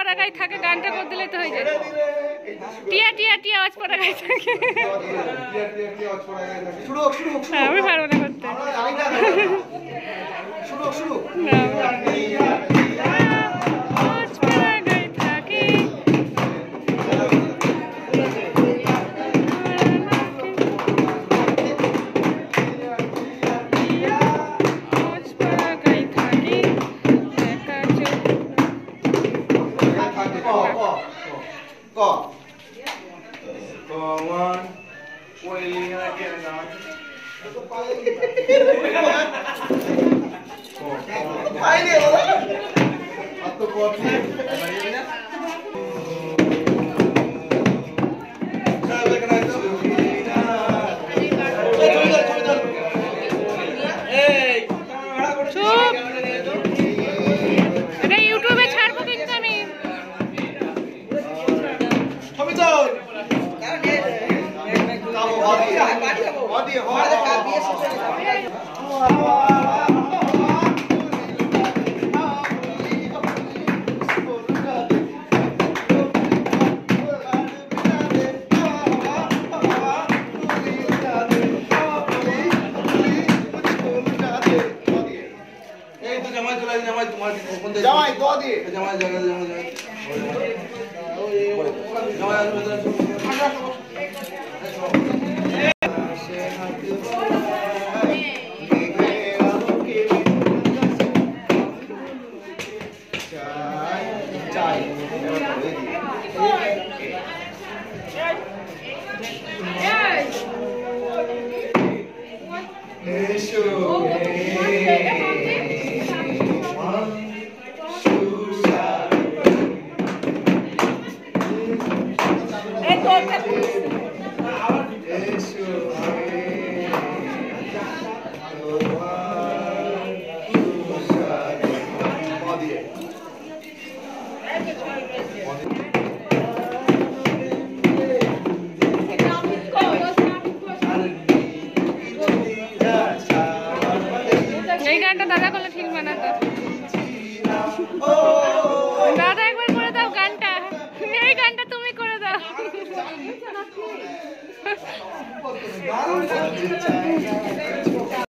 পড়া গায়ে থাকে গানটা করে দিলে তো হয়ে যায়। টিয়া টিয়া টিয়া আওয়াজ পড়া গায়ে থাকে। আমি পারবো না করতে। জামাই দোয়া দিয়ে জামাই জামাই এই গানটা দাদা করলে ঠিক মানাতো। দাদা একবার করে দাও গানটা, এই গানটা তুমি করে দাও।